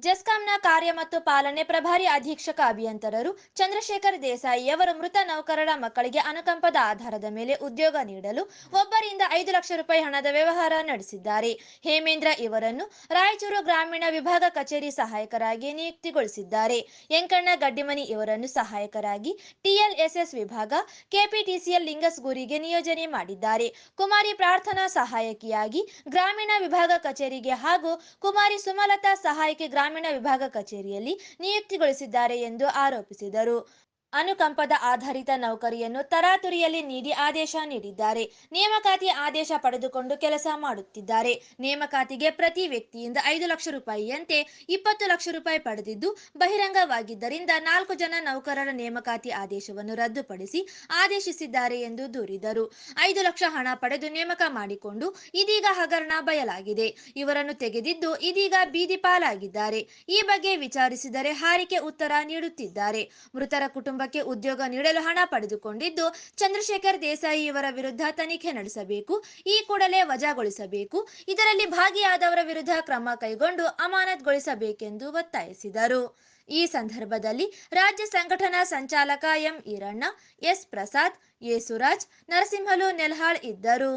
ಜೆಸ್ಕಾಂನ ಕಾರ್ಯ ಮತ್ತು ಪಾಲನೆ ಪ್ರಭಾರಿ ಅಧೀಕ್ಷಕ ಅಭಿಯಂತರರು ಚಂದ್ರಶೇಖರ್ ದೇಸಾಯಿ ಅವರು ಮೃತ ನೌಕರರ ಮಕ್ಕಳಿಗೆ ಅನುಕಂಪದ ಆಧಾರದ ಮೇಲೆ ಉದ್ಯೋಗ ನೀಡಲು ಒಬ್ಬರಿಂದ 5 ಲಕ್ಷ ರೂಪಾಯಿ ಹಣದ ವ್ಯವಹಾರ ನಡೆಸಿದ್ದಾರೆ. ಹೇಮೇಂದ್ರ ಇವರನ್ನು ರಾಯಚೂರು ಗ್ರಾಮೀಣ ವಿಭಾಗ ಕಚೇರಿ ಸಹಾಯಕರಾಗಿ ನಿಯುಕ್ತಿಗೊಳಿಸಿದ್ದಾರೆ. ಯಂಕಣ್ಣ ಗಡ್ಡಿಮನಿ ಇವರನ್ನು ಸಹಾಯಕರಾಗಿ ಟಿಎಲ್ಎಸ್ಎಸ್ ವಿಭಾಗ ಕೆಪಿಟಿಸಿಎಲ್ ಲಿಂಗಸ್ಗೂರಿಗೆ ನಿಯೋಜನೆ ಮಾಡಿದ್ದಾರೆ. ಕುಮಾರಿ ಪ್ರಾರ್ಥನಾ ಸಹಾಯಕಿಯಾಗಿ ಗ್ರಾಮೀಣ ವಿಭಾಗ ಕಚೇರಿಗೆ ಹಾಗೂ ಕುಮಾರಿ ಸುಮಲತಾ ಸಹಾಯಕಿ ಗ್ರಾಮೀಣ ವಿಭಾಗ ಕಚೇರಿಯಲ್ಲಿ ನಿಯುಕ್ತಿಗೊಳಿಸಿದ್ದಾರೆ ಎಂದು ಆರೋಪಿಸಿದರು. ಅನುಕಂಪದ ಆಧಾರಿತ ನೌಕರಿಯನ್ನು ತರಾತುರಿಯಲ್ಲಿ ನೀಡಿ ಆದೇಶ ನೀಡಿದ್ದಾರೆ. ನೇಮಕಾತಿ ಆದೇಶ ಪಡೆದುಕೊಂಡು ಕೆಲಸ ಮಾಡುತ್ತಿದ್ದಾರೆ. ನೇಮಕಾತಿಗೆ ಪ್ರತಿ ವ್ಯಕ್ತಿಯಿಂದ 5 ಲಕ್ಷ ರೂಪಾಯಿಯಂತೆ 20 ಲಕ್ಷ ರೂಪಾಯಿ ಪಡೆದಿದ್ದು ಬಹಿರಂಗವಾಗಿದ್ದರಿಂದ 4 ಜನ ನೌಕರರ ನೇಮಕಾತಿ ಆದೇಶವನ್ನು ರದ್ದುಪಡಿಸಿ ಆದೇಶಿಸಿದ್ದಾರೆ ಎಂದು ದೂರಿದರು. 5 ಲಕ್ಷ ಹಣ ಪಡೆದು ನೇಮಕ ಮಾಡಿಕೊಂಡು ಇದೀಗ ಹಗರಣ ಬಯಲಾಗಿದೆ. ಇವರನ್ನು ತೆಗೆದಿದ್ದು ಇದೀಗ ಬೀದಿ ಪಾಲಾಗಿದ್ದಾರೆ. ಈ ಬಗ್ಗೆ ವಿಚಾರಿಸಿದರೆ ಹಾರಿಕೆ ಉತ್ತರ ನೀಡುತ್ತಿದ್ದಾರೆ. ಮೃತರ ಕುಟುಂಬಕ್ಕೆ ಉದ್ಯೋಗ ನೀಡಲು ಹಣ ಪಡೆದುಕೊಂಡಿದ್ದು ಚಂದ್ರಶೇಖರ್ ದೇಸಾಯಿ ಇವರ ವಿರುದ್ಧ ತನಿಖೆ ನಡೆಸಬೇಕು, ಈ ಕೂಡಲೇ ವಜಾಗೊಳಿಸಬೇಕು, ಇದರಲ್ಲಿ ಭಾಗಿಯಾದವರ ವಿರುದ್ಧ ಕ್ರಮ ಕೈಗೊಂಡು ಅಮಾನತುಗೊಳಿಸಬೇಕೆಂದು ಒತ್ತಾಯಿಸಿದರು. ಈ ಸಂದರ್ಭದಲ್ಲಿ ರಾಜ್ಯ ಸಂಘಟನಾ ಸಂಚಾಲಕ M Eranna, S Prasad, A Suraj, Narasimhalu Nelhal ಇದ್ದರು.